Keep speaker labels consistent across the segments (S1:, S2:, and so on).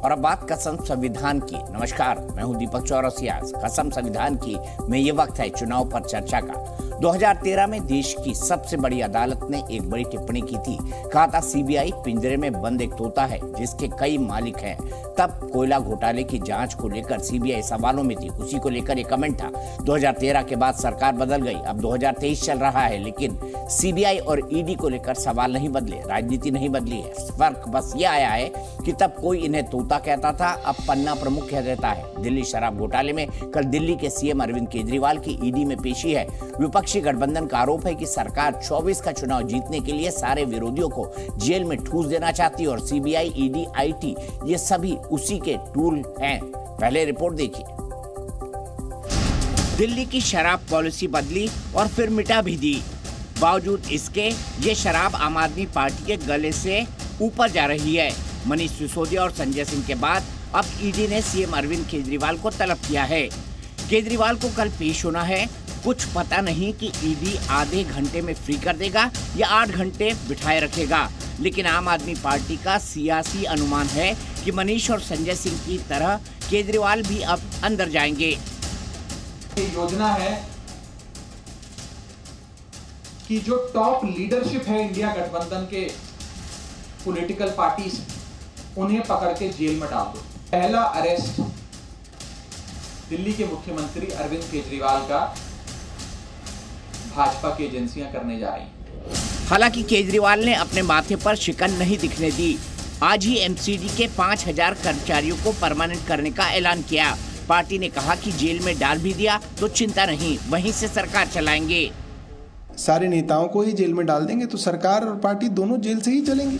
S1: और अब बात कसम संविधान की। नमस्कार, मैं हूं दीपक चौरसिया। कसम संविधान की में ये वक्त है चुनाव पर चर्चा का। 2013 में देश की सबसे बड़ी अदालत ने एक बड़ी टिप्पणी की थी। कहा था सीबीआई पिंजरे में बंद एक तोता है जिसके कई मालिक हैं। तब कोयला घोटाले की जांच को लेकर सीबीआई सवालों में थी, उसी को लेकर एक कमेंट था। 2013 के बाद सरकार बदल गई, अब 2023 चल रहा है, लेकिन सीबीआई और ईडी को लेकर सवाल नहीं बदले, राजनीति नहीं बदली है। फर्क बस ये आया है कि तब कोई इन्हें तोता कहता था, अब पन्ना प्रमुख कह देता है। दिल्ली शराब घोटाले में कल दिल्ली के सीएम अरविंद केजरीवाल की ईडी में पेशी है। विपक्षी गठबंधन का आरोप है कि सरकार 24 का चुनाव जीतने के लिए सारे विरोधियों को जेल में ठूस देना चाहती है और सीबीआई, ईडी, आईटी ये सभी उसी के टूल हैं। पहले रिपोर्ट देखिए। दिल्ली की शराब पॉलिसी बदली और फिर मिटा भी दी। बावजूद इसके ये शराब आम आदमी पार्टी के गले से ऊपर जा रही है। मनीष सिसोदिया और संजय सिंह के बाद अब ईडी ने सीएम अरविंद केजरीवाल को तलब किया है। केजरीवाल को कल पेश होना है। कुछ पता नहीं कि ईडी आधे घंटे में फ्री कर देगा या 8 घंटे बिठाए रखेगा, लेकिन आम आदमी पार्टी का सियासी अनुमान है कि मनीष और संजय सिंह की तरह केजरीवाल भी अब अंदर जाएंगे।
S2: ये योजना है कि जो टॉप लीडरशिप है इंडिया गठबंधन के पॉलिटिकल पार्टीज, उन्हें पकड़ के जेल में डाल दो। पहला अरेस्ट दिल्ली के मुख्यमंत्री अरविंद केजरीवाल का भाजपा की एजेंसियां करने जा रही हैं।
S1: हालांकि केजरीवाल ने अपने माथे पर शिकन नहीं दिखने दी। आज ही एमसीडी के 5000 कर्मचारियों को परमानेंट करने का ऐलान किया। पार्टी ने कहा कि जेल में डाल भी दिया तो चिंता नहीं, वहीं से सरकार चलाएंगे।
S3: सारे नेताओं को ही जेल में डाल देंगे तो सरकार और पार्टी दोनों जेल से ही चलेंगी।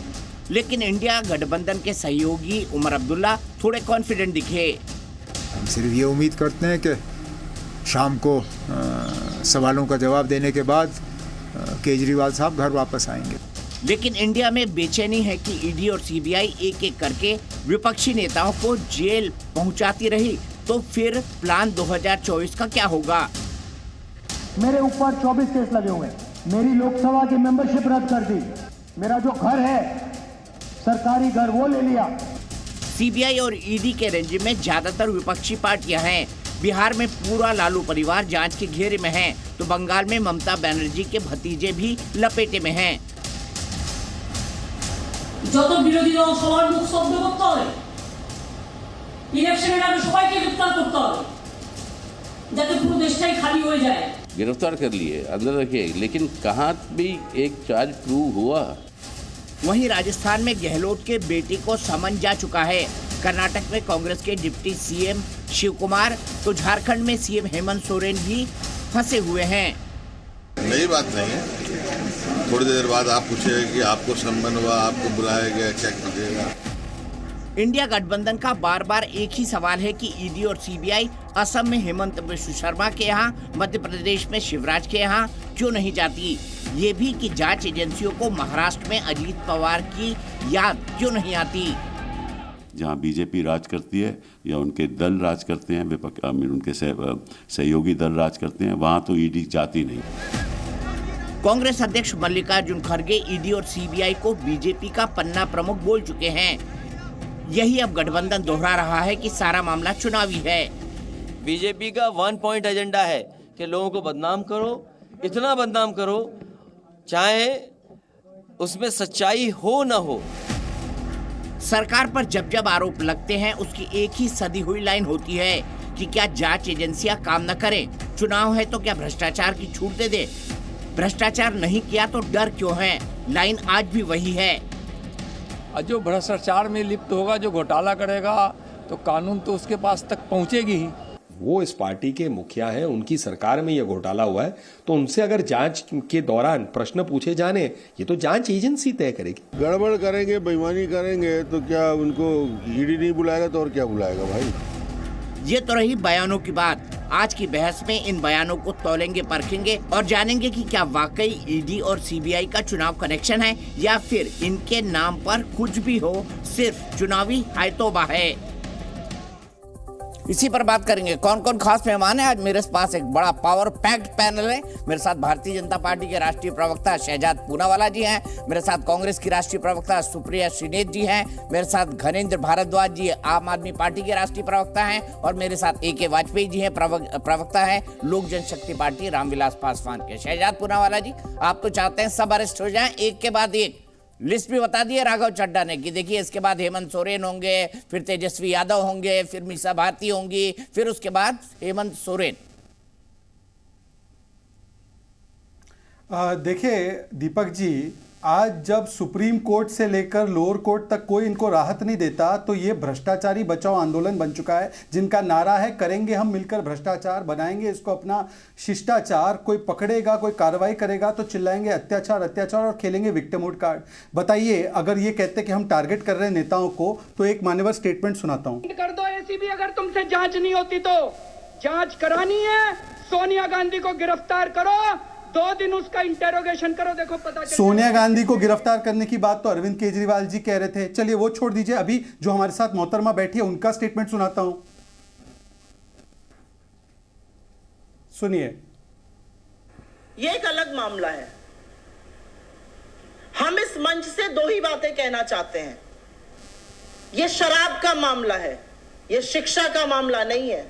S1: लेकिन इंडिया गठबंधन के सहयोगी उमर अब्दुल्ला थोड़े कॉन्फिडेंट दिखे।
S4: हम सिर्फ ये उम्मीद करते हैं कि शाम को सवालों का जवाब देने के बाद केजरीवाल साहब घर वापस आएंगे।
S1: लेकिन इंडिया में बेचैनी है कि ईडी और सीबीआई एक एक करके विपक्षी नेताओं को जेल पहुंचाती रही, तो फिर प्लान 2024 का क्या होगा?
S5: मेरे ऊपर 24 केस लगे हुए हैं। मेरी लोकसभा की मेंबरशिप रद्द कर दी। मेरा जो घर है, सरकारी घर, वो ले लिया।
S1: सीबीआई और ईडी के रेंज में ज्यादातर विपक्षी पार्टियां हैं। बिहार में पूरा लालू परिवार जांच के घेरे में है, तो बंगाल में ममता बनर्जी के भतीजे भी लपेटे में हैं।
S6: যত বিরোধী দল সবার মুখ শব্দ করতে হবে, ইলেকশনের আগে সবাইকে গ্রেফতার করতে হবে যাতে পুরো দেশটাই খালি হয়ে যায়।
S7: गिरफ्तार कर लिए, अंदर रखे, लेकिन कहाँ भी एक चार्ज प्रूव हुआ।
S1: वहीं राजस्थान में गहलोत के बेटे को समन जा चुका है। कर्नाटक में कांग्रेस के डिप्टी सीएम शिव कुमार, तो झारखंड में सीएम हेमंत सोरेन भी फंसे हुए हैं।
S8: नई बात नहीं है, थोड़ी देर बाद आप पूछिए कि आपको सम्मान हुआ, आपको बुलाया गया, क्या कीजिएगा।
S1: इंडिया गठबंधन का बार बार एक ही सवाल है कि ईडी और सीबीआई असम में हेमंत बिश्व शर्मा के यहाँ, मध्य प्रदेश में शिवराज के यहाँ क्यों नहीं जाती। ये भी कि जांच एजेंसियों को महाराष्ट्र में अजीत पवार की याद क्यों नहीं आती।
S9: जहाँ बीजेपी राज करती है या उनके दल राज करते हैं, उनके सहयोगी दल राज करते हैं, वहाँ तो ईडी जाती नहीं।
S1: कांग्रेस अध्यक्ष मल्लिकार्जुन खड़गे ईडी और सीबीआई को बीजेपी का पन्ना प्रमुख बोल चुके हैं। यही अब गठबंधन दोहरा रहा है कि सारा मामला चुनावी है।
S10: बीजेपी का 1 पॉइंट एजेंडा है कि लोगों को बदनाम करो, इतना बदनाम करो चाहे उसमें सच्चाई हो न हो।
S1: सरकार पर जब जब आरोप लगते हैं उसकी एक ही सदी हुई लाइन होती है कि क्या जांच एजेंसियां काम न करें, चुनाव है तो क्या भ्रष्टाचार की छूट दे दे, भ्रष्टाचार नहीं किया तो डर क्यों है। लाइन आज भी वही है।
S11: जो भ्रष्टाचार में लिप्त होगा, जो घोटाला करेगा, तो कानून तो उसके पास तक पहुंचेगी ही।
S12: वो इस पार्टी के मुखिया हैं, उनकी सरकार में ये घोटाला हुआ है, तो उनसे अगर जांच के दौरान प्रश्न पूछे जाने, ये तो जांच एजेंसी तय करेगी।
S8: गड़बड़ करेंगे, बेईमानी करेंगे तो क्या उनको ईडी नहीं बुलाएगा तो और क्या बुलाएगा भाई।
S1: ये तो रही बयानों की बात। आज की बहस में इन बयानों को तौलेंगे, परखेंगे और जानेंगे कि क्या वाकई ईडी और सीबीआई का चुनाव कनेक्शन है या फिर इनके नाम पर कुछ भी हो, सिर्फ चुनावी हाय तौबा है। इसी पर बात करेंगे। कौन कौन खास मेहमान है आज मेरे पास? एक बड़ा पावर पैक्ड पैनल है। मेरे साथ भारतीय जनता पार्टी के राष्ट्रीय प्रवक्ता शहजाद पूनावाला जी हैं, मेरे साथ कांग्रेस की राष्ट्रीय प्रवक्ता सुप्रिया श्रीनेत जी हैं, मेरे साथ घनेंद्र भारद्वाज जी आम आदमी पार्टी के राष्ट्रीय प्रवक्ता हैं, और मेरे साथ AK वाजपेयी जी हैं, प्रवक्ता हैं लोक जनशक्ति पार्टी रामविलास पासवान के। शहजाद पूनावाला जी, आप तो चाहते हैं सब अरेस्ट हो जाएं, एक के बाद एक। लिस्ट भी बता दी है राघव चड्ढा ने कि देखिए इसके बाद हेमंत सोरेन होंगे, फिर तेजस्वी यादव होंगे, फिर मीसा भारती होंगी, फिर उसके बाद हेमंत सोरेन।
S13: देखिए दीपक जी, आज जब सुप्रीम कोर्ट से लेकर लोअर कोर्ट तक कोई इनको राहत नहीं देता, तो ये भ्रष्टाचारी बचाओ आंदोलन बन चुका है, जिनका नारा है करेंगे हम मिलकर भ्रष्टाचार, बनाएंगे इसको अपना शिष्टाचार। कोई पकड़ेगा, कोई कार्रवाई करेगा तो चिल्लाएंगे अत्याचार अत्याचार और खेलेंगे विक्टिमहुड कार्ड। बताइए, अगर ये कहते कि हम टारगेट कर रहे हैं नेताओं को, तो एक मान्यवर स्टेटमेंट सुनाता हूं।
S14: कर दो ACB, अगर तुमसे जांच नहीं होती तो जांच करानी है, सोनिया गांधी को गिरफ्तार करो, 2 दिन उसका इंटेरोगेशन करो, देखो पता चल।
S13: सोनिया गांधी को गिरफ्तार करने की बात तो अरविंद केजरीवाल जी कह रहे थे, चलिए वो छोड़ दीजिए। अभी जो हमारे साथ मोहतरमा बैठी है उनका स्टेटमेंट सुनाता हूं, सुनिए।
S15: ये एक अलग मामला है। हम इस मंच से 2 ही बातें कहना चाहते हैं। ये शराब का मामला है, ये शिक्षा का मामला नहीं है।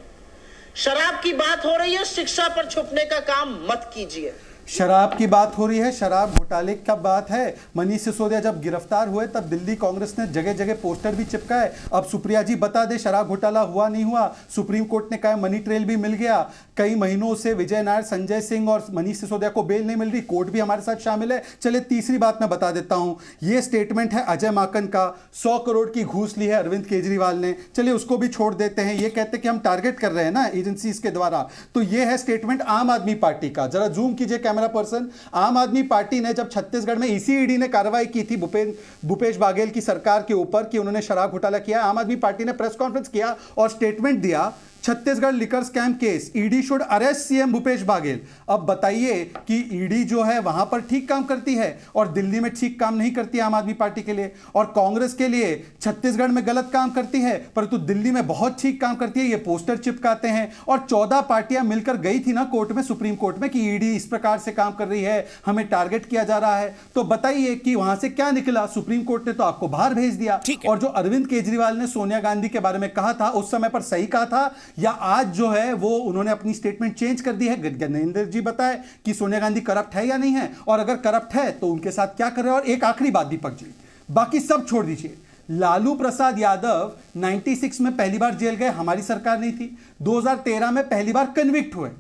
S15: शराब की बात हो रही है, शिक्षा पर छुपने का काम मत कीजिए।
S13: शराब की बात हो रही है, शराब घोटाले का बात है। मनीष सिसोदिया जब गिरफ्तार हुए तब दिल्ली कांग्रेस ने जगह जगह पोस्टर भी चिपकाए। अब सुप्रिया जी बता दे शराब घोटाला हुआ नहीं हुआ। सुप्रीम कोर्ट ने कहा मनी ट्रेल भी मिल गया। कई महीनों से विजय नायर, संजय सिंह और मनीष सिसोदिया को बेल नहीं मिल रही, कोर्ट भी हमारे साथ शामिल है। चलिए तीसरी बात मैं बता देता हूं, यह स्टेटमेंट है अजय माकन का। 100 करोड़ की घूस ली है अरविंद केजरीवाल ने, चलिए उसको भी छोड़ देते हैं। ये कहते कि हम टारगेट कर रहे हैं ना एजेंसीज के द्वारा, तो यह है स्टेटमेंट आम आदमी पार्टी का। जरा जूम कीजिए कैमरा पर्सन। आम आदमी पार्टी ने जब छत्तीसगढ़ में ECED ने कार्रवाई की थी भूपेश बाघेल की सरकार के ऊपर कि उन्होंने शराब घोटाला किया, आम आदमी पार्टी ने प्रेस कॉन्फ्रेंस किया और स्टेटमेंट दिया, Chhattisgarh liquor scam case, ED should arrest CM Bhupesh Baghel. अब बताइए कि ED जो है वहां पर ठीक काम करती है और दिल्ली में ठीक काम नहीं करती आम आदमी पार्टी के लिए, और कांग्रेस के लिए छत्तीसगढ़ में गलत काम करती है परंतु दिल्ली में बहुत ठीक काम करती है। ये पोस्टर चिपकाते हैं। और 14 पार्टियां मिलकर गई थी ना कोर्ट में, सुप्रीम कोर्ट में, कि ED इस प्रकार से काम कर रही है, हमें टारगेट किया जा रहा है। तो बताइए कि वहां से क्या निकला? सुप्रीम कोर्ट ने तो आपको बाहर भेज दिया। और जो अरविंद केजरीवाल ने सोनिया गांधी के बारे में कहा था, उस समय पर सही कहा था या आज जो है वो उन्होंने अपनी स्टेटमेंट चेंज कर दी है? गजेंद्र जी बताए कि सोनिया गांधी करप्ट है या नहीं है, और अगर करप्ट है तो उनके साथ क्या कर रहे हैं। और एक आखिरी बात दीपक जी, बाकी सब छोड़ दीजिए। लालू प्रसाद यादव 96 में पहली बार जेल गए, हमारी सरकार नहीं थी। 2013 में पहली बार कन्विक्ट हुए,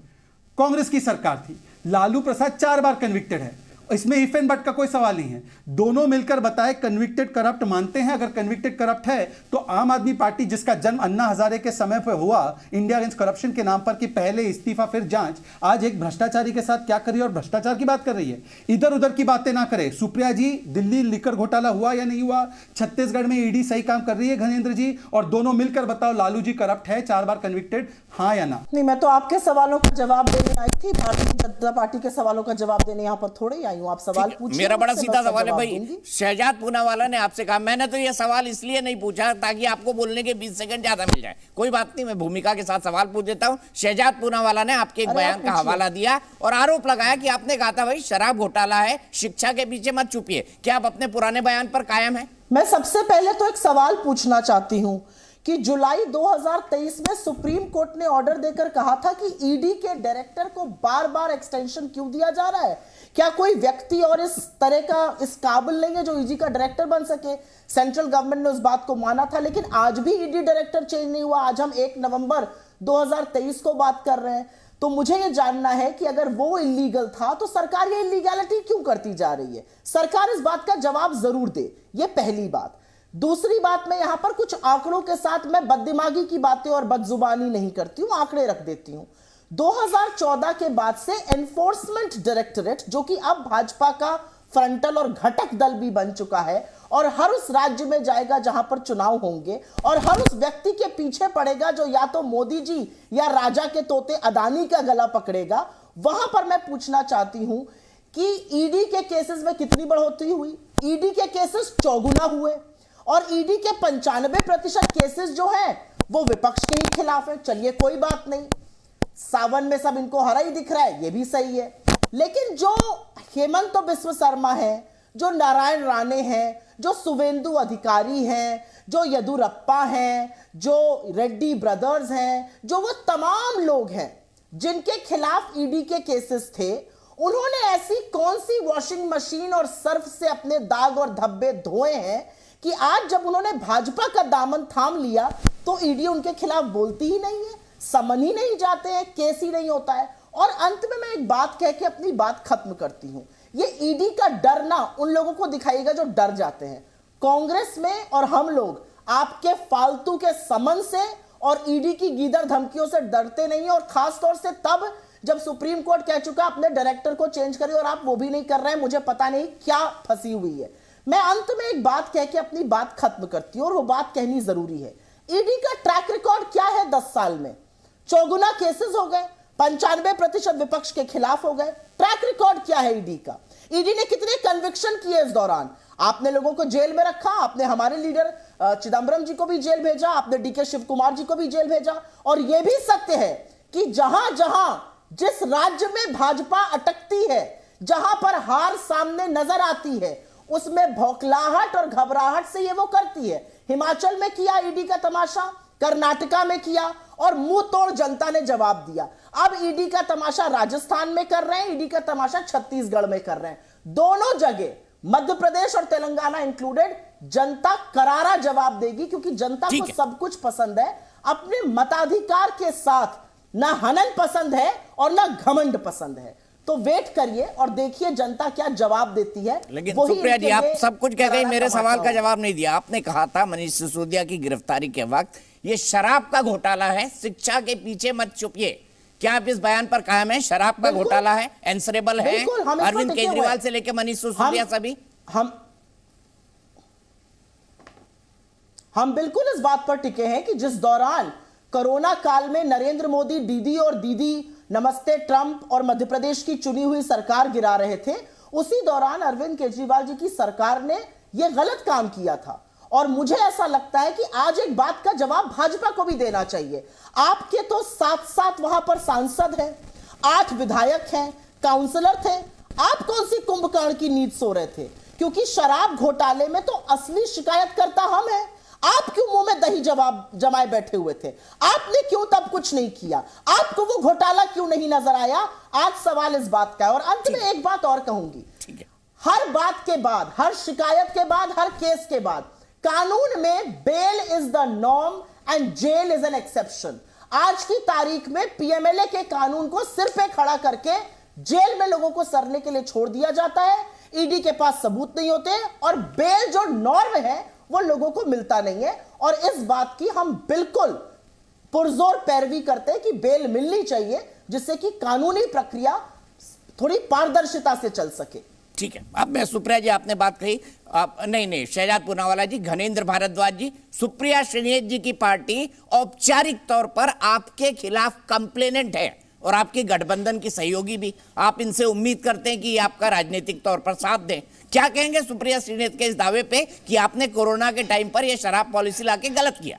S13: कांग्रेस की सरकार थी। लालू प्रसाद 4 बार कन्विक्टेड है, इसमें इफ एंड बट का कोई सवाल नहीं है। दोनों मिलकर बताए कन्विक्टेड करप्ट मानते हैं। अगर कन्विक्टेड करप्ट है तो आम आदमी पार्टी, जिसका जन्म अन्ना हजारे के समय पर हुआ इंडिया अगेंस्ट करप्शन के नाम पर कि पहले इस्तीफा फिर जांच, आज एक भ्रष्टाचारी के साथ क्या कर रही है और भ्रष्टाचार की बात कर रही है। इधर उधर की बातें ना करे। सुप्रिया जी, दिल्ली लिकर घोटाला हुआ या नहीं हुआ? छत्तीसगढ़ में ED सही काम कर रही है घनेंद्र जी? और दोनों मिलकर बताओ लालू जी करप्ट है, 4 बार कन्विक्टेड, हाँ या ना?
S15: नहीं, मैं तो आपके सवालों का जवाब देने आई थी, भारतीय जनता पार्टी के सवालों का जवाब देने यहाँ पर थोड़े ही आई हूँ। आप सवाल पूछिए।
S1: मेरा बड़ा सीधा सवाल है भाई, शहजाद पूनावाला ने आपसे कहा, मैंने तो ये सवाल इसलिए नहीं पूछा ताकि आपको बोलने के 20 सेकंड ज्यादा मिल जाए। कोई बात नहीं, मैं भूमिका के साथ सवाल पूछ देता हूं। शहजाद पूनावाला ने आपके एक बयान का हवाला दिया और आरोप लगाया कि आपने कहा था भाई शराब घोटाला है, शिक्षा के पीछे मत छुपिए। क्या आप अपने पुराने बयान पर कायम है?
S15: मैं सबसे पहले तो एक सवाल पूछना चाहती हूं कि जुलाई 2023 में सुप्रीम कोर्ट ने ऑर्डर देकर कहा था कि ED के डायरेक्टर को बार बार एक्सटेंशन क्यों दिया जा रहा है? क्या कोई व्यक्ति और इस तरह का इस काबिल नहीं है जो ED का डायरेक्टर बन सके? सेंट्रल गवर्नमेंट ने उस बात को माना था, लेकिन आज भी ED डायरेक्टर चेंज नहीं हुआ। आज हम 1 नवंबर 2023 को बात कर रहे हैं। तो मुझे ये जानना है कि अगर वो इलीगल था तो सरकार ये इलीगैलिटी क्यों करती जा रही है? सरकार इस बात का जवाब जरूर दे, ये पहली बात। दूसरी बात, मैं यहां पर कुछ आंकड़ों के साथ, मैं बददिमागी की बातें और बदजुबानी नहीं करती हूं, आंकड़े रख देती हूं। 2014 के बाद से एनफोर्समेंट डायरेक्टरेट, जो कि अब भाजपा का फ्रंटल और घटक दल भी बन चुका है और हर उस राज्य में जाएगा जहां पर चुनाव होंगे और हर उस व्यक्ति के पीछे पड़ेगा जो या तो मोदी जी या राजा के तोते अदानी का गला पकड़ेगा, वहां पर मैं पूछना चाहती हूं कि ED के केसेस में कितनी बढ़ोतरी हुई? ED के केसेस चौगुना हुए और ED के 95% केसेस जो हैं वो विपक्ष के ही खिलाफ है। चलिए कोई बात नहीं, सावन में सब इनको हरा ही दिख रहा है, ये भी सही है। लेकिन जो हेमंत बिस्व शर्मा है, जो नारायण राणे हैं, जो शुवेंदु अधिकारी हैं, जो येदुरप्पा हैं, जो रेड्डी ब्रदर्स हैं, जो वो तमाम लोग हैं जिनके खिलाफ ईडी के केसेस थे, उन्होंने ऐसी कौन सी वॉशिंग मशीन और सर्फ से अपने दाग और धब्बे धोए हैं कि आज जब उन्होंने भाजपा का दामन थाम लिया तो ईडी उनके खिलाफ बोलती ही नहीं है, समन ही नहीं जाते हैं, केस ही नहीं होता है। और अंत में मैं एक बात कह के अपनी बात खत्म करती हूं, ये ईडी का डर ना उन लोगों को दिखाएगा जो डर जाते हैं। कांग्रेस में और हम लोग आपके फालतू के समन से और ईडी की गीदड़ धमकियों से डरते नहीं है, और खास तौर से तब जब सुप्रीम कोर्ट कह चुका अपने डायरेक्टर को चेंज करिए और आप वो भी नहीं कर रहे हैं। मुझे पता नहीं क्या फंसी हुई है। मैं अंत में एक बात कह के अपनी बात खत्म करती हूं, और वो बात कहनी जरूरी है। ईडी का ट्रैक रिकॉर्ड क्या है? 10 साल में 4 केसेस हो गए, 95% विपक्ष के खिलाफ हो गए। ट्रैक रिकॉर्ड क्या है ईडी का? ईडी ने कितने कन्विक्शन किए इस दौरान? आपने लोगों को जेल में रखा, आपने हमारे लीडर चिदंबरम जी को भी जेल भेजा, आपने डीके शिव कुमार जी को भी जेल भेजा। और यह भी सत्य है कि जहां जहां जिस राज्य में भाजपा अटकती है, जहां पर हार सामने नजर आती है, उसमें भौखलाहट और घबराहट से ये वो करती है। हिमाचल में किया ईडी का तमाशा, कर्नाटका में किया और मुंह तोड़ जनता ने जवाब दिया। अब ईडी का तमाशा राजस्थान में कर रहे हैं, ईडी का तमाशा छत्तीसगढ़ में कर रहे हैं। दोनों जगह, मध्य प्रदेश और तेलंगाना इंक्लूडेड, जनता करारा जवाब देगी, क्योंकि जनता को सब कुछ पसंद है। अपने मताधिकार के साथ ना हनन पसंद है और ना घमंड पसंद है। तो वेट करिए और देखिए जनता क्या जवाब देती है।
S1: लेकिन सुप्रिया जी, आप सब कुछ कह गई, मेरे सवाल का जवाब नहीं दिया। आपने कहा था मनीष सिसोदिया की गिरफ्तारी के वक्त ये शराब का घोटाला है, शिक्षा के पीछे मत छुपिए। क्या आप इस बयान पर कायम है? शराब का घोटाला है, आंसरेबल है अरविंद केजरीवाल से लेकर मनीष सिसोदिया सभी।
S15: हम बिल्कुल इस बात पर टिके हैं कि जिस दौरान कोरोना काल में नरेंद्र मोदी दीदी और दीदी नमस्ते ट्रंप और मध्य प्रदेश की चुनी हुई सरकार गिरा रहे थे, उसी दौरान अरविंद केजरीवाल जी की सरकार ने यह गलत काम किया था। और मुझे ऐसा लगता है कि आज एक बात का जवाब भाजपा को भी देना चाहिए। आपके तो 7 वहां पर सांसद हैं, 8 विधायक हैं, काउंसलर थे। आप कौन सी कुंभकर्ण की नींद सो रहे थे? क्योंकि शराब घोटाले में तो असली शिकायतकर्ता हम हैं। आप क्यों मुंह में दही जमाए बैठे हुए थे? आपने क्यों तब कुछ नहीं किया? आपको वो घोटाला क्यों नहीं नजर आया? आज सवाल इस बात का है। और अंत में एक बात और कहूंगी, हर बात के बाद, हर शिकायत के बाद, हर केस के बाद कानून में bail is the norm and jail is an exception. आज की तारीख में पीएमएलए के कानून को सिर पे खड़ा करके जेल में लोगों को सरने के लिए छोड़ दिया जाता है। ईडी के पास सबूत नहीं होते और बेल जो नॉर्म है वो लोगों को मिलता नहीं है। और इस बात की हम बिल्कुल पुरजोर पैरवी करते हैं कि बेल मिलनी चाहिए, जिससे कि कानूनी प्रक्रिया थोड़ी पारदर्शिता से चल सके।
S1: ठीक है, अब मैं सुप्रिया जी, आपने बात कही, आप नहीं शहजाद पूनावाला जी, घनेंद्र भारद्वाज जी, सुप्रिया श्रीनेत जी की पार्टी औपचारिक तौर पर आपके खिलाफ कंप्लेनेंट है और आपके गठबंधन की सहयोगी भी। आप इनसे उम्मीद करते हैं कि आपका राजनीतिक तौर पर साथ दें। क्या कहेंगे सुप्रिया श्रीनेत के इस दावे पे कि आपने कोरोना के टाइम पर यह शराब पॉलिसी लाके गलत किया?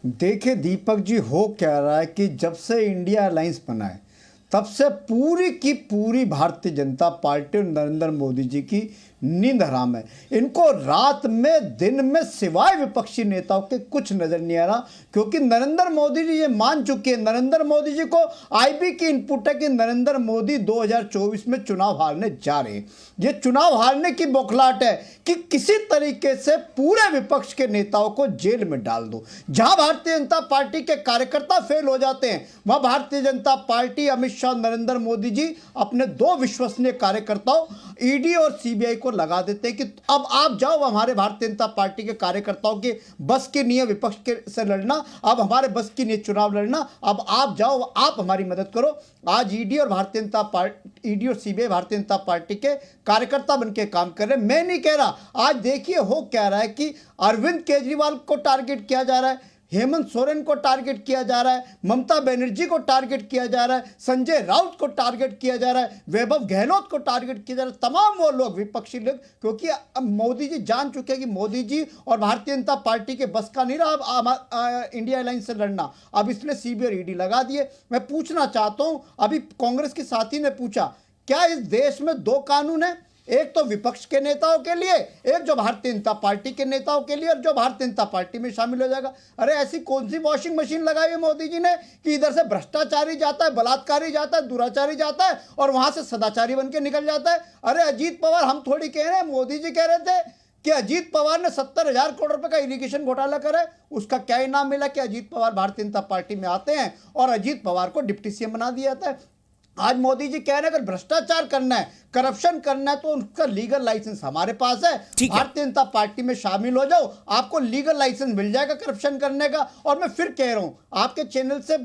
S16: देखिए दीपक जी, हो क्या रहा है कि जब से इंडिया अलायंस बना है तब से पूरी की पूरी भारतीय जनता पार्टी और नरेंद्र मोदी जी की नींद हराम है। इनको रात में दिन में सिवाय विपक्षी नेताओं के कुछ नजर नहीं आ रहा, क्योंकि नरेंद्र मोदी जी ये मान चुके हैं। नरेंद्र मोदी जी को आईबी की इनपुट है कि नरेंद्र मोदी 2024 में चुनाव हारने जा रहे हैं। ये चुनाव हारने की बौखलाहट है कि किसी तरीके से पूरे विपक्ष के नेताओं को जेल में डाल दो। जहां भारतीय जनता पार्टी के कार्यकर्ता फेल हो जाते हैं, वहां भारतीय जनता पार्टी, अमित शाह, नरेंद्र मोदी जी अपने 2 विश्वसनीय कार्यकर्ताओं ईडी और सीबीआई को लगा देते हैं कि अब आप जाओ, हमारे भारतीय जनता पार्टी के कार्यकर्ताओं के बस की नहीं है विपक्ष के से लड़ना, अब हमारे बस की नहीं है चुनाव लड़ना, अब आप जाओ, आप हमारी मदद करो। आज ईडी और भारतीय जनता पार्टी, ईडी और सीबीआई भारतीय जनता पार्टी के कार्यकर्ता बनके काम कर रहे हैं। मैं नहीं कह रहा, आज देखिए हो क्या रहा है कि अरविंद केजरीवाल को टारगेट किया जा रहा है, हेमंत सोरेन को टारगेट किया जा रहा है, ममता बनर्जी को टारगेट किया जा रहा है, संजय राउत को टारगेट किया जा रहा है, वैभव गहलोत को टारगेट किया जा रहा है, तमाम वो लोग विपक्षी लोग, क्योंकि अब मोदी जी जान चुके हैं कि मोदी जी और भारतीय जनता पार्टी के बस का नहीं रहा इंडिया अलायंस से लड़ना। अब इसलिए सीबीआई और ईडी लगा दिए। मैं पूछना चाहता हूं, अभी कांग्रेस के साथी ने पूछा, क्या इस देश में दो कानून है? एक तो विपक्ष के नेताओं के लिए, एक जो भारतीय जनता पार्टी के नेताओं के लिए, और जो भारतीय जनता पार्टी में शामिल हो जाएगा। अरे ऐसी कौन सी वॉशिंग मशीन लगाई है मोदी जी ने कि इधर से भ्रष्टाचारी जाता है, बलात्कारी जाता है, दुराचारी जाता है और वहां से सदाचारी बन के निकल जाता है। अरे अजीत पवार, हम थोड़ी कह रहे हैं, मोदी जी कह रहे थे कि अजीत पवार ने 70,000 करोड़ रुपए का इरिगेशन घोटाला करा है। उसका क्या इनाम मिला कि अजीत पवार भारतीय जनता पार्टी में आते हैं और अजीत पवार को डिप्टी सीएम बना दिया जाता है। आज मोदी जी कह रहे हैं अगर भ्रष्टाचार करना है, करप्शन करना है, तो उनका लीगल लाइसेंस हमारे पास है, भारतीय जनता पार्टी में शामिल हो जाओ, आपको लीगल लाइसेंस मिल जाएगा करप्शन करने का। और मैं फिर कह रहा हूं, आपके चैनल से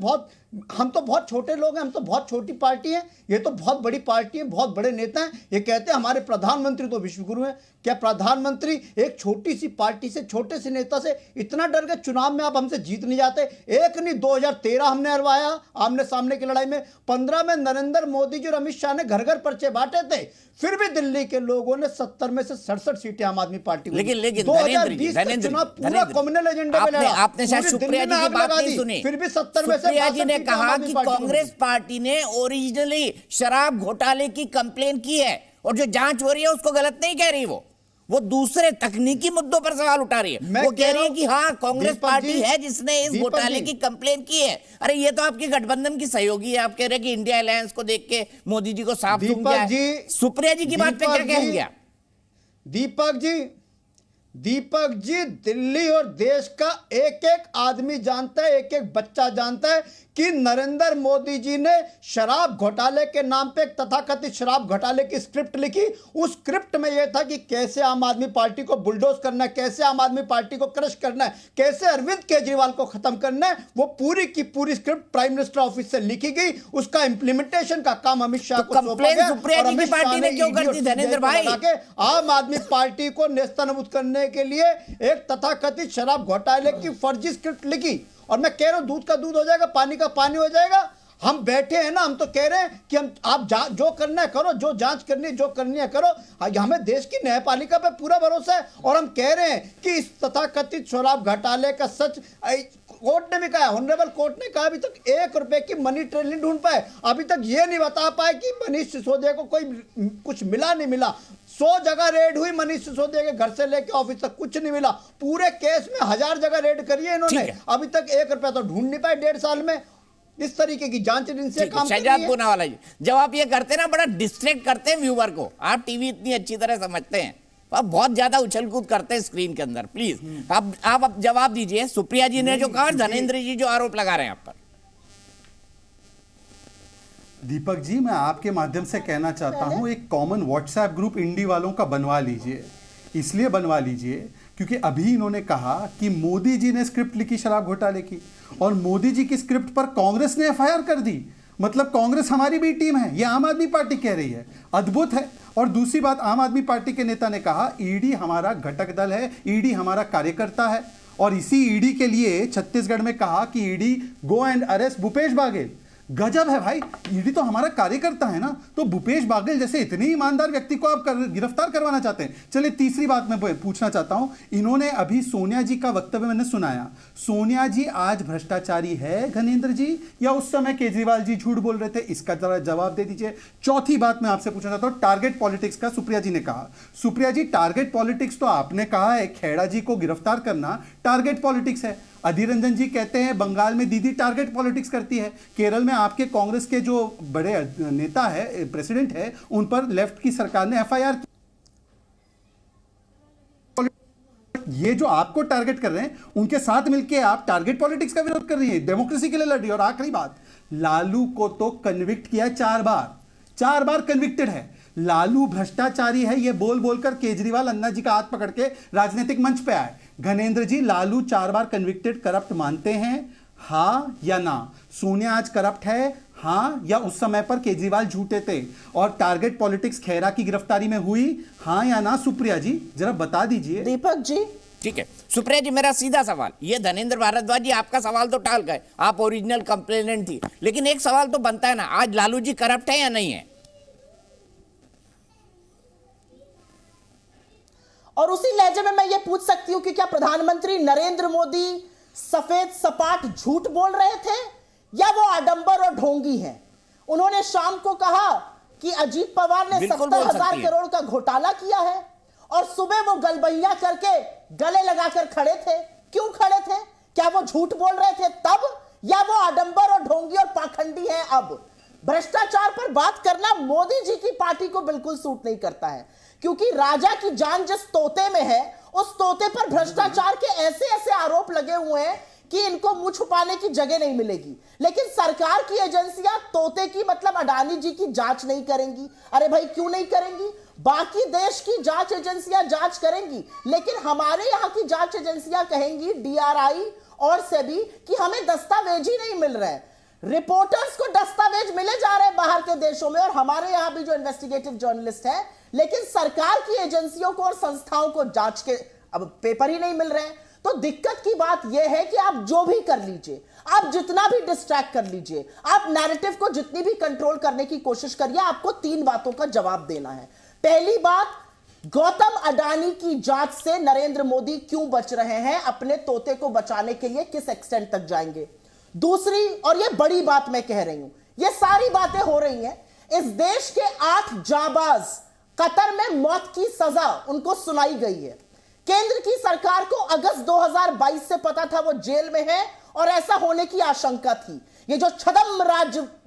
S16: हम तो बहुत छोटे लोग हैं, हम तो बहुत छोटी पार्टी है, ये तो बहुत बड़ी पार्टी है, बहुत बड़े नेता हैं। ये कहते हैं हमारे प्रधानमंत्री तो विश्वगुरु हैं। क्या प्रधानमंत्री एक छोटी सी पार्टी से, छोटे से नेता से इतना डर के चुनाव में आप हमसे जीत नहीं जाते? एक नहीं, 2013 हमने हरवाया आमने सामने की लड़ाई में, 15 में नरेंद्र मोदी जी और अमित शाह ने घर घर पर्चे बांटे थे, फिर भी दिल्ली के लोगों ने 70 में से 67 सीटें आम आदमी पार्टी को।
S1: लेकिन
S16: 2020 का चुनाव पूरा कम्युनल एजेंडे पे लड़ा।
S1: आपने शायद सुप्रिया जी की बात नहीं सुनी,
S16: फिर भी 70 में से
S1: सुप्रिया जी ने कहा कि कांग्रेस पार्टी ने ओरिजिनली शराब घोटाले की कंप्लेन की है और जो जांच हो रही है उसको गलत नहीं कह रही। वो दूसरे तकनीकी मुद्दों पर सवाल उठा रही है। वो कह रही है कि हाँ, कांग्रेस पार्टी है जिसने इस घोटाले की कंप्लेन की है। अरे ये तो आपके गठबंधन की सहयोगी है। आप कह रहे हैं कि इंडिया अलायंस को देख के मोदी जी को साफ दूंगा। सुप्रिया जी की बात पे क्या कहेंगे?
S16: दीपक जी, दिल्ली और देश का एक एक आदमी जानता है, एक एक बच्चा जानता है कि नरेंद्र मोदी जी ने शराब घोटाले के नाम पे एक तथाकथित शराब घोटाले की स्क्रिप्ट लिखी। उस स्क्रिप्ट में यह था कि कैसे आम आदमी पार्टी को बुलडोज करना है, कैसे आम आदमी पार्टी को क्रश करना है, कैसे अरविंद केजरीवाल को खत्म करना है। वो पूरी की पूरी स्क्रिप्ट प्राइम मिनिस्टर ऑफिस से लिखी गई। उसका इंप्लीमेंटेशन का काम अमित शाह को सौंपा गया और अमित शाह ने क्यों कर दी धर्मेंद्र भाई? आम आदमी पार्टी को नेस्तनाबूद करने के लिए एक तथाकथित शराब घोटाले की फर्जी स्क्रिप्ट लिखी। और मैं कह रहा हूं, दूध का दूध हो जाएगा, पानी का पानी हो जाएगा। हम बैठे हैं ना, हम तो कह रहे हैं कि आप जो करना है करो, जो जांच करनी है, जो करनी है करो। हमें देश की न्यायपालिका पे पूरा भरोसा है और हम कह रहे हैं कि इस तथाकथित शराब घोटाले का सच कोर्ट ने भी कहा, ऑनरेबल कोर्ट ने कहा, अभी तक 1 रुपए की मनी ट्रेल नहीं ढूंढ पाए। अभी तक ये नहीं बता पाए कि मनीष सिसोदिया को कोई कुछ मिला नहीं मिला। 100 जगह रेड हुई मनीष सिसोदिया के घर से लेकर ऑफिस तक, कुछ नहीं मिला। पूरे केस में 1000 जगह रेड करी है इन्होंने, अभी तक 1 रुपया तो ढूंढ नहीं पाए 1.5 साल में। इस तरीके की जांच एजेंसी काम कर रही है।
S1: पूनावाला जी, जब आप ये करते ना, बड़ा डिस्ट्रैक्ट करते हैं व्यूअर को। आप टीवी इतनी अच्छी तरह समझते हैं, आप बहुत ज्यादा उछल कूद करते हैं स्क्रीन के अंदर। प्लीज आप अब जवाब दीजिए। सुप्रिया जी ने जो कहा, धर्मेंद्र जी जो आरोप लगा रहे हैं आप पर।
S13: दीपक जी, मैं आपके माध्यम से कहना चाहता हूं, एक कॉमन व्हाट्सएप ग्रुप इंडी वालों का बनवा लीजिए। इसलिए बनवा लीजिए क्योंकि अभी इन्होंने कहा कि मोदी जी ने स्क्रिप्ट लिखी शराब घोटाले की और मोदी जी की स्क्रिप्ट पर कांग्रेस ने एफआईआर कर दी। मतलब कांग्रेस हमारी भी टीम है, यह आम आदमी पार्टी कह रही है। अद्भुत है। और दूसरी बात, आम आदमी पार्टी के नेता ने कहा ईडी हमारा घटक दल है, ईडी हमारा कार्यकर्ता है। और इसी ईडी के लिए छत्तीसगढ़ में कहा कि ED go and arrest Bhupesh Baghel. गजब है भाई, ईडी तो हमारा कार्यकर्ता है ना, तो भूपेश बाघेल जैसे इतने ईमानदार व्यक्ति को आप गिरफ्तार करवाना चाहते हैं। चलिए तीसरी बात मैं पूछना चाहता हूं, इन्होंने अभी सोनिया जी का वक्तव्य मैंने सुनाया। सोनिया जी आज भ्रष्टाचारी है घनेंद्र जी, या उस समय केजरीवाल जी झूठ बोल रहे थे? इसका जरा जवाब दे दीजिए। चौथी बात मैं आपसे पूछना चाहता हूं, टारगेट पॉलिटिक्स का सुप्रिया जी ने कहा। सुप्रिया जी, टारगेट पॉलिटिक्स तो आपने कहा है, खेड़ा जी को गिरफ्तार करना टारगेट पॉलिटिक्स है। अधीर रंजन जी कहते हैं बंगाल में दीदी टारगेट पॉलिटिक्स करती है। केरल में आपके कांग्रेस के जो बड़े नेता है, प्रेसिडेंट है, उन पर लेफ्ट की सरकार ने एफआईआर की। ये जो आपको टारगेट कर रहे हैं, उनके साथ मिलकर आप टारगेट पॉलिटिक्स का विरोध कर रही है, डेमोक्रेसी के लिए लड़ रही है। और आखिरी बात, लालू को तो कन्विक्ट किया 4 बार कन्विक्टेड है। लालू भ्रष्टाचारी है, ये बोल बोलकर केजरीवाल अन्ना जी का हाथ पकड़ के राजनीतिक मंच पे आए। घनेंद्र जी, लालू 4 बार कन्विक्टेड करप्ट मानते हैं, हाँ या ना? सोनिया आज करप्ट है, हाँ, या उस समय पर केजरीवाल झूठे थे? और टारगेट पॉलिटिक्स खेरा की गिरफ्तारी में हुई, हाँ या ना? सुप्रिया जी जरा बता दीजिए।
S15: दीपक जी,
S1: ठीक है सुप्रिया जी, मेरा सीधा सवाल, ये धनेंद्र भारद्वाज जी आपका सवाल तो टाल गए, आप ओरिजिनल कंप्लेनेंट थी, लेकिन एक सवाल तो बनता है ना, आज लालू जी करप्ट है या नहीं है?
S15: और उसी लहजे में मैं ये पूछ सकती हूं कि क्या प्रधानमंत्री नरेंद्र मोदी सफेद सपाट झूठ बोल रहे थे या वो आडंबर और ढोंगी हैं? उन्होंने शाम को कहा कि अजीत पवार ने 70,000 करोड़ का घोटाला किया है और सुबह वो गलबैया करके गले लगाकर खड़े थे। क्यों खड़े थे? क्या वो झूठ बोल रहे थे तब, या वो आडंबर और ढोंगी और पाखंडी हैं अब? भ्रष्टाचार पर बात करना मोदी जी की पार्टी को बिल्कुल सूट नहीं करता है, क्योंकि राजा की जान जिस तोते में है, उस तोते पर भ्रष्टाचार के ऐसे ऐसे आरोप लगे हुए हैं कि इनको मुंह छुपाने की जगह नहीं मिलेगी। लेकिन सरकार की एजेंसियां तोते की मतलब अडानी जी की जांच नहीं करेंगी। अरे भाई क्यों नहीं करेंगी? बाकी देश की जांच एजेंसियां जांच करेंगी, लेकिन हमारे यहां की जांच एजेंसियां कहेंगी, डीआरआई और सेबी, कि हमें दस्तावेज ही नहीं मिल रहे। रिपोर्टर्स को दस्तावेज मिले जा रहे हैं बाहर के देशों में, और हमारे यहां भी जो इन्वेस्टिगेटिव जर्नलिस्ट है, लेकिन सरकार की एजेंसियों को और संस्थाओं को जांच के अब पेपर ही नहीं मिल रहे हैं। तो दिक्कत की बात यह है कि आप जो भी कर लीजिए, आप जितना भी डिस्ट्रैक्ट कर लीजिए, आप नैरेटिव को जितनी भी कंट्रोल करने की कोशिश करिए, आपको 3 बातों का जवाब देना है। पहली बात, गौतम अडानी की जांच से नरेंद्र मोदी क्यों बच रहे हैं? अपने तोते को बचाने के लिए किस एक्सटेंट तक जाएंगे? दूसरी, और यह बड़ी बात मैं कह रही हूं, यह सारी बातें हो रही हैं, इस देश के 8 जाबाज कतर में मौत की सजा उनको सुनाई गई है। केंद्र की सरकार को अगस्त 2022 से पता था वो जेल में है और ऐसा होने की आशंका थी। ये जो छद्म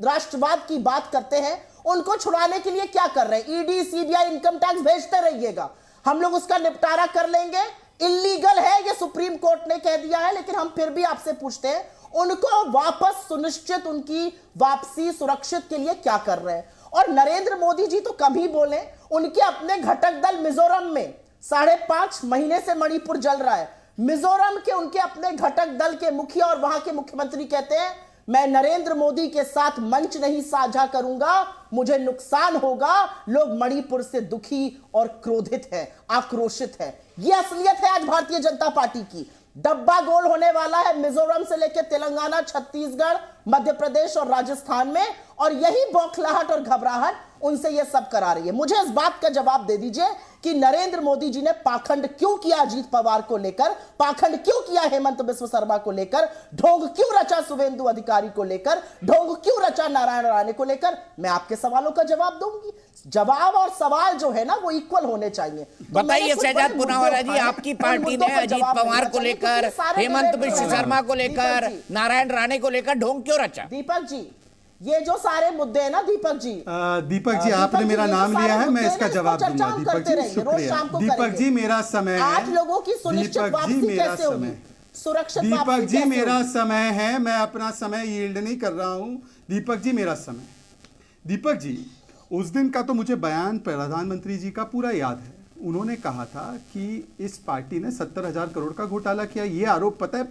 S15: राष्ट्रवाद की बात करते हैं, उनको छुड़ाने के लिए क्या कर रहे हैं? ईडी, सीबीआई, इनकम टैक्स भेजते रहिएगा, हम लोग उसका निपटारा कर लेंगे। इल्लीगल है ये सुप्रीम कोर्ट ने कह दिया है, लेकिन हम फिर भी आपसे पूछते हैं, उनको वापस सुनिश्चित, उनकी वापसी सुरक्षित के लिए क्या कर रहे हैं? और नरेंद्र मोदी जी तो कम ही बोले, उनके अपने घटक दल मिजोरम में 5.5 महीने से मणिपुर जल रहा है। मिजोरम के उनके अपने घटक दल के मुखिया और वहां के मुख्यमंत्री कहते हैं, मैं नरेंद्र मोदी के साथ मंच नहीं साझा करूंगा, मुझे नुकसान होगा। लोग मणिपुर से दुखी और क्रोधित है, आक्रोशित है। यह असलियत है आज भारतीय जनता पार्टी की। डब्बा गोल होने वाला है मिजोरम से लेकर तेलंगाना, छत्तीसगढ़, मध्य प्रदेश और राजस्थान में, और यही बौखलाहट और घबराहट उनसे ये सब करा रही है। मुझे इस बात का जवाब दे दीजिए कि नरेंद्र मोदी जी ने पाखंड क्यों किया अजीत पवार को लेकर, पाखंड क्यों किया हेमंत बिस्व शर्मा को लेकर, ढोंग क्यों रचा शुभेंदु अधिकारी को लेकर, ढोंग क्यों रचा नारायण राणे को लेकर? मैं आपके सवालों का जवाब दूंगी। जवाब और सवाल जो है ना, वो इक्वल होने चाहिए।
S1: बताइए शहजाद पूनावाला जी, आपकी पार्टी ने अजीत पवार को लेकर, हेमंत बिस्व शर्मा को लेकर, नारायण राणे को लेकर ढोंग क्यों रचा?
S15: दीपक जी, ये जो सारे मुद्दे हैं ना दीपक जी,
S13: आपने मेरा नाम लिया है, मैं इसका जवाब दूंगा। दीपक जी शुक्रिया। दीपक जी मेरा समय है,
S15: 8 लोगों की सुनिश्चित वापसी कैसे होगी? सुरक्षित
S13: दीपक जी मेरा समय है, मैं अपना समय यील्ड नहीं कर रहा हूं। दीपक जी मेरा समय, दीपक जी उस दिन का तो मुझे बयान प्रधानमंत्री जी का पूरा याद है। उन्होंने कहा था कि इस पार्टी ने 70,000 करोड़ का घोटाला किया। ये आरोप पता है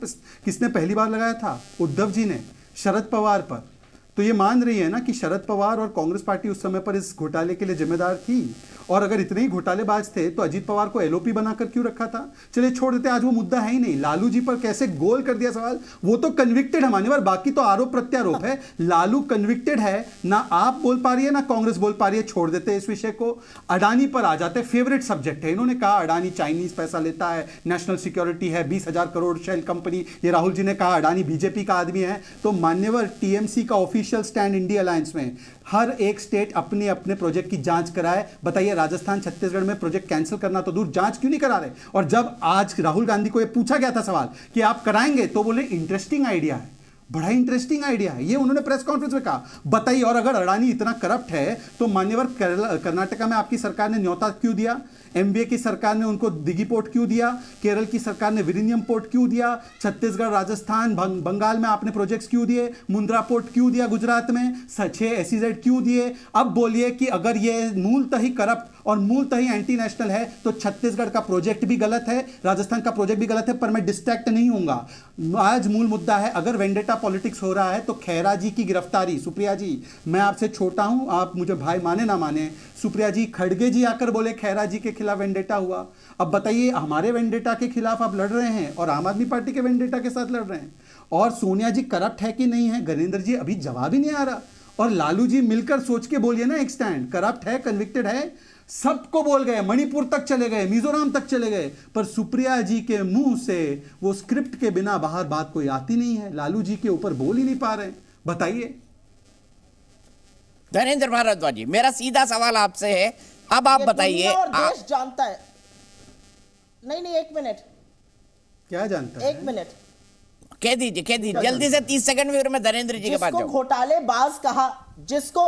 S13: किसने पहली बार लगाया था? उद्धव जी ने शरद पवार पर। तो ये मान रही है ना कि शरद पवार और कांग्रेस पार्टी उस समय पर इस घोटाले के लिए जिम्मेदार थी, और अगर इतने ही घोटालेबाज थे तो अजीत पवार को एलओपी बनाकर क्यों रखा था? चलिए छोड़ देते, आज वो मुद्दा है ही नहीं। लालू जी पर कैसे गोल कर दिया सवाल, वो तो कन्विक्टेड है मान्यवर, बाकी तो आरोप प्रत्यारोप है। लालू कन्विक्टेड है ना, आप बोल पा रही है ना कांग्रेस बोल पा रही है। छोड़ देते इस विषय को, अडानी पर आ जाते। फेवरेट सब्जेक्ट है। इन्होंने कहा अडानी चाइनीज पैसा लेता है, नेशनल सिक्योरिटी है, 20,000 करोड़ शेल कंपनी। ये राहुल जी ने कहा अडानी बीजेपी का आदमी है। तो मान्यवर टीएमसी का ऑफिशियल स्टैंड इंडिया अलायंस में हर एक स्टेट अपने अपने प्रोजेक्ट की जांच कराए। बताइए राजस्थान छत्तीसगढ़ में प्रोजेक्ट कैंसिल करना तो दूर, जांच क्यों नहीं करा रहे? और जब आज राहुल गांधी को यह पूछा गया था सवाल कि आप कराएंगे, तो बोले इंटरेस्टिंग आइडिया है, बड़ा इंटरेस्टिंग आइडिया है। ये उन्होंने प्रेस कॉन्फ्रेंस में कहा। बताइए, और अगर अडानी इतना करप्ट है तो मान्यवर कर्नाटका में आपकी सरकार ने न्योता क्यों दिया? एमबीए की सरकार ने उनको दिघी पोर्ट क्यों दिया? केरल की सरकार ने विलिनियम पोर्ट क्यों दिया? छत्तीसगढ़, राजस्थान, बंगाल में आपने प्रोजेक्ट्स क्यों दिए? मुंद्रा पोर्ट क्यों दिया? गुजरात में 6 एसईजेड क्यों दिए? अब बोलिए कि अगर ये मूलतः ही करप्ट और मूलतः ही एंटी नेशनल है तो छत्तीसगढ़ का प्रोजेक्ट भी गलत है, राजस्थान का प्रोजेक्ट भी गलत है। पर मैं डिस्ट्रैक्ट नहीं होऊंगा। आज मूल मुद्दा है, अगर वेंडेटा पॉलिटिक्स हो रहा है तो खैरा जी की गिरफ्तारी, सुप्रिया जी मैं आपसे छोटा हूं, आप मुझे भाई माने ना माने, सुप्रिया जी खड़गे जी आकर बोले खैरा जी के खिलाफ वेंडेटा हुआ। अब बताइए, हमारे वेंडेटा के खिलाफ आप लड़ रहे हैं और आम आदमी पार्टी के वेंडेटा के साथ लड़ रहे हैं। और सोनिया जी करप्ट है कि नहीं है, गजेंद्र जी अभी जवाब ही नहीं आ रहा। और लालू जी मिलकर सोच के बोलिए ना एक स्टैंड, करप्ट है, कन्विक्टेड है, सबको बोल गए, मणिपुर तक चले गए, मिजोरम तक चले गए, पर सुप्रिया जी के मुंह से वो स्क्रिप्ट के बिना बाहर बात कोई आती नहीं है, लालू जी के ऊपर बोल ही नहीं पा रहे। बताइए।
S1: धर्मेंद्र भारद्वाज जी, मेरा सीधा सवाल आपसे है, अब आप बताइए।
S15: और देश जानता है। नहीं, एक मिनट।
S13: क्या जानता है?
S15: एक मिनट
S1: कह दीजिए जल्दी से, 30 सेकंड में मैं धर्मेंद्र जी के पास जाऊं।
S15: घोटालेबाज कहा जिसको,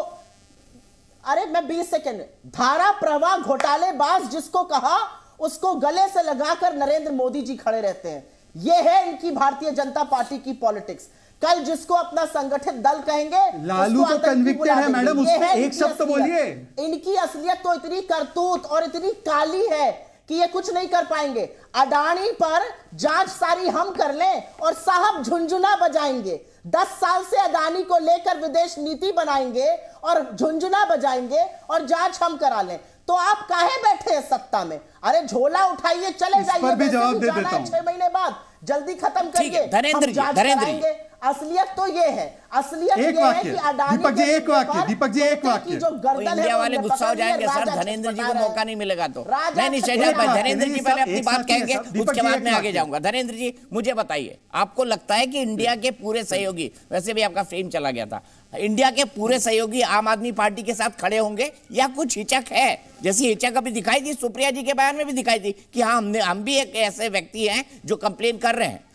S15: अरे मैं 20 सेकंड, धारा प्रवाह घोटालेबाज जिसको कहा उसको गले से लगाकर नरेंद्र मोदी जी खड़े रहते हैं। यह है इनकी भारतीय जनता पार्टी की पॉलिटिक्स। कल जिसको अपना संगठित दल कहेंगे,
S13: लालू तो कन्विक्टेड है मैडम, उसमें एक शब्द तो बोलिए।
S15: इनकी असलियत तो इतनी करतूत और इतनी काली है कि ये कुछ नहीं कर पाएंगे। अडानी पर जांच सारी हम कर लें और साहब झुंझुना बजाएंगे। 10 साल से अडानी को लेकर विदेश नीति बनाएंगे और झुंझुना बजाएंगे और जांच हम करा लें। तो आप काहे बैठे हैं सत्ता में? अरे झोला उठाइए, चले जाइए।
S13: पर भी जवाब दे देता हूं।
S15: 6 महीने बाद जल्दी खत्म करिए।
S1: धर्मेंद्र जी,
S15: असलियत तो ये है, असलियत ये है कि अडानी
S13: दीपक जी एक वाक्य
S15: जो गर्दन
S1: इंडिया वाले गुस्सा हो जाएंगे सर, धर्मेंद्र जी को मौका नहीं मिलेगा तो। नहीं शहजाद भाई, धर्मेंद्र जी पहले अपनी बात कहेंगे, उसके बाद मैं आगे जाऊंगा। धर्मेंद्र जी मुझे बताइए, आपको लगता है कि इंडिया के पूरे सहयोगी, वैसे भी आपका फ्रेम चला गया था, इंडिया के पूरे सहयोगी आम आदमी पार्टी के साथ खड़े होंगे या कुछ हिचक है? जैसी हिचक अभी दिखाई थी, सुप्रिया जी के बयान में भी दिखाई थी कि हाँ हम भी एक ऐसे व्यक्ति हैं जो कंप्लेन कर रहे हैं।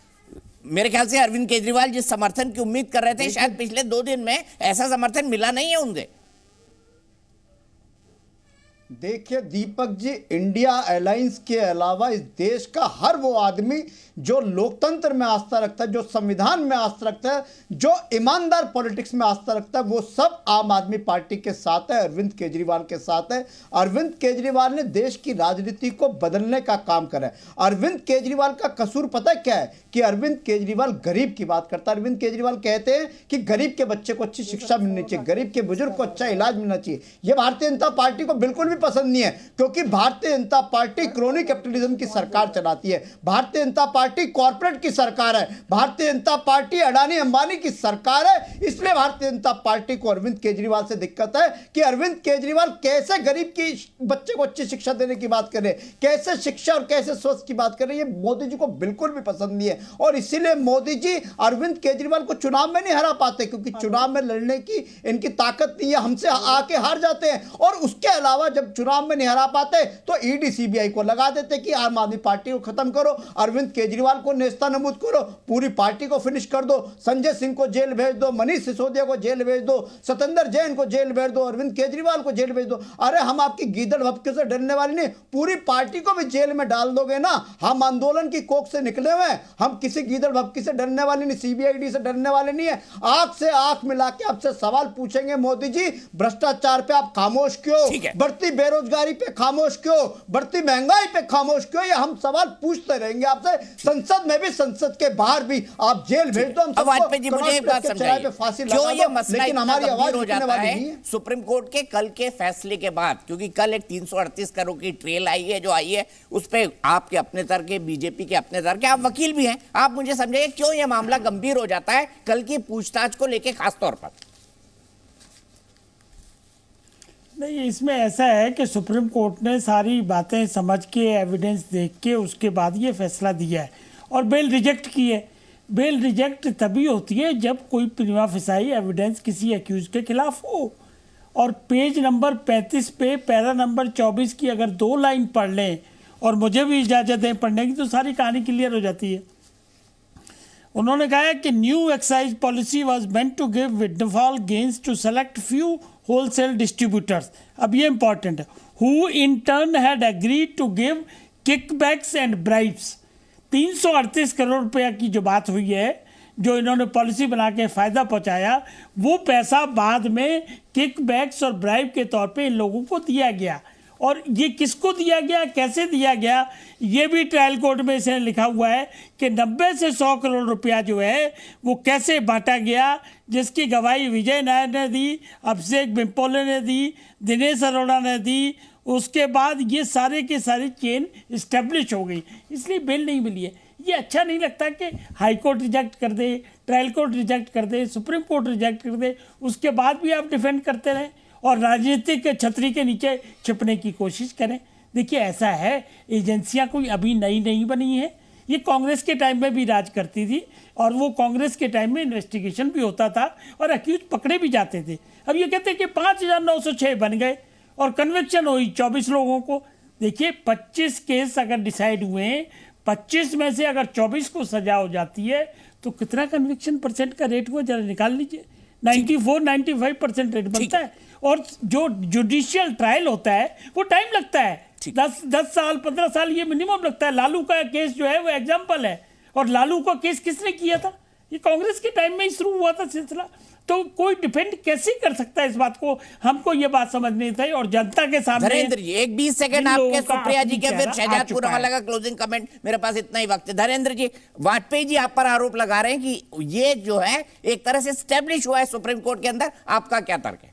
S1: मेरे ख्याल से अरविंद केजरीवाल जिस समर्थन की उम्मीद कर रहे थे, शायद पिछले 2 दिन में ऐसा समर्थन मिला नहीं है उनसे।
S16: देखिए दीपक जी, इंडिया अलायंस के अलावा इस देश का हर वो आदमी जो लोकतंत्र में आस्था रखता है, जो संविधान में आस्था रखता है, जो ईमानदार पॉलिटिक्स में आस्था रखता है, वो सब आम आदमी पार्टी के साथ है, अरविंद केजरीवाल के साथ है। अरविंद केजरीवाल ने देश की राजनीति को बदलने का काम करा है। अरविंद केजरीवाल का कसूर पता है क्या है? कि अरविंद केजरीवाल गरीब की बात करता है। अरविंद केजरीवाल कहते हैं कि गरीब के बच्चे को अच्छी शिक्षा मिलनी चाहिए, गरीब के बुजुर्ग को अच्छा इलाज मिलना चाहिए। यह भारतीय जनता पार्टी को बिल्कुल भी पसंद नहीं है, क्योंकि Bharatiya Janata party crony capitalism की सरकार चलाती है। भारतीय जनता पार्टी कॉर्पोरेट की सरकार है। भारतीय जनता पार्टी अडानी अंबानी की सरकार है। इसलिए भारतीय जनता पार्टी को अरविंद केजरीवाल से दिक्कत है कि अरविंद केजरीवाल कैसे गरीब की बच्चे को अच्छी शिक्षा देने की बात कर रहे हैं, कैसे शिक्षा और कैसे स्वास्थ्य की बात कर रहे हैं। ये मोदी जी को बिल्कुल भी पसंद नहीं है और इसीलिए मोदी जी अरविंद केजरीवाल को चुनाव में नहीं हरा पाते, क्योंकि चुनाव में लड़ने की इनकी ताकत नहीं है, हमसे आके हार जाते हैं। और उसके अलावा जब चुनाव में नहीं हरा पाते तो ईडी सीबीआई को लगा देते कि आम आदमी पार्टी को खत्म करो, अरविंद केजरीवाल को नेस्तनाबूद करो, पूरी पार्टी को फिनिश कर दो, संजय सिंह को जेल भेज दो, मनीष सिसोदिया को जेल भेज दो, सत्येंद्र जैन को जेल भेज दो, अरविंद केजरीवाल को जेल भेज दो। अरे हम आपकी गीदड़ भपके से डरने वाले नहीं, पूरी पार्टी को भी जेल में डाल दोगे ना। हम आंदोलन की कोख से निकले हुए हैं, हम किसी गीदड़ भपकी से डरने वाले नहीं, सीबीआई से डरने वाले नहीं है। आंख से आंख मिला के आपसे सवाल पूछेंगे, मोदी जी भ्रष्टाचार पे आप खामोश क्यों, बढ़ती बेरोजगारी पे खामोश क्यों, बढ़ती महंगाई पे खामोश क्यों? ये हम सवाल पूछते रहेंगे आपसे, संसद में भी, संसद के बाहर भी। आप जेल भेज दो, हम सबको
S1: मुझे एक बात समझाइए,
S16: फांसी
S1: क्यों ये मसला
S16: लेकिन हमारी आवाज
S1: हो जाता है सुप्रीम कोर्ट के कल के फैसले के बाद? क्योंकि कल एक 338 करोड़ की ट्रेल आई है, जो आई है उस पे आपके अपने तरह के, बीजेपी के अपने तरह के, आप वकील भी हैं, आप मुझे समझाइए क्यों ये मामला गंभीर हो जाता है कल की पूछताछ को लेके खासतौर पर?
S17: नहीं, इसमें ऐसा है कि सुप्रीम कोर्ट ने सारी बातें समझ के, एविडेंस देख के उसके बाद ये फैसला दिया है और बेल रिजेक्ट की है। बेल रिजेक्ट तभी होती है जब कोई प्रीमा फेसाई एविडेंस किसी एक्यूज के खिलाफ हो। और पेज नंबर 35 पे पैरा नंबर 24 की अगर 2 लाइन पढ़ लें और मुझे भी इजाज़त दें पढ़ने की, तो सारी कहानी क्लियर हो जाती है। उन्होंने कहा है कि new excise policy was meant to give windfall gains to select few wholesale distributors. अब ये इंपॉर्टेंट है, who in turn had agreed to give kickbacks and bribes. 338 crore रुपया की जो बात हुई है, जो इन्होंने पॉलिसी बना के फ़ायदा पहुंचाया, वो पैसा बाद में किकबैक्स और ब्राइब के तौर पे इन लोगों को दिया गया। और ये किसको दिया गया, कैसे दिया गया, ये भी ट्रायल कोर्ट में इसने लिखा हुआ है कि 90 से 100 करोड़ रुपया जो है वो कैसे बांटा गया, जिसकी गवाही विजय नायर ने दी, अभिषेक बिम्पोले ने दी, दिनेश अरोड़ा ने दी। उसके बाद ये सारे के सारी चेन इस्टेब्लिश हो गई, इसलिए बेल नहीं मिली है। ये अच्छा नहीं लगता कि हाई कोर्ट रिजेक्ट कर दे, ट्रायल कोर्ट रिजेक्ट कर दे, सुप्रीम कोर्ट रिजेक्ट कर दे, उसके बाद भी आप डिफेंड करते रहें और राजनीतिक छतरी के नीचे छिपने की कोशिश करें। देखिए ऐसा है, एजेंसियां कोई अभी नई नहीं बनी है, ये कांग्रेस के टाइम में भी राज करती थी और वो कांग्रेस के टाइम में इन्वेस्टिगेशन भी होता था और अक्यूज पकड़े भी जाते थे। अब ये कहते हैं कि 5,906 बन गए और कन्विक्शन हुई 24 लोगों को। देखिए 25 केस अगर डिसाइड हुए, 25 में से अगर 24 को सजा हो जाती है तो कितना कन्विक्शन परसेंट का रेट हुआ, जरा निकाल लीजिए। 94-95% रेट बनता है। और जो जुडिशियल ट्रायल होता है वो टाइम लगता है, 10 साल 15 साल ये मिनिमम लगता है। लालू का केस जो है वो एग्जाम्पल है, और लालू का केस किसने किया था, ये कांग्रेस के टाइम में ही शुरू हुआ था सिलसिला। तो कोई डिफेंड कैसे कर सकता है इस बात को, हमको ये बात समझ नहीं थी। और जनता के सामने
S1: धीरेन्द्र जी एक 20 सेकंड आपके, सुप्रिया जी के, फिर शहजाद पूनावाला का क्लोजिंग कमेंट। मेरे पास इतना ही वक्त है। धीरेन्द्र जी, वाजपेयी जी आप पर आरोप लगा रहे हैं कि ये जो है एक तरह से स्टैब्लिश हुआ है सुप्रीम कोर्ट के अंदर, आपका क्या तर्क है?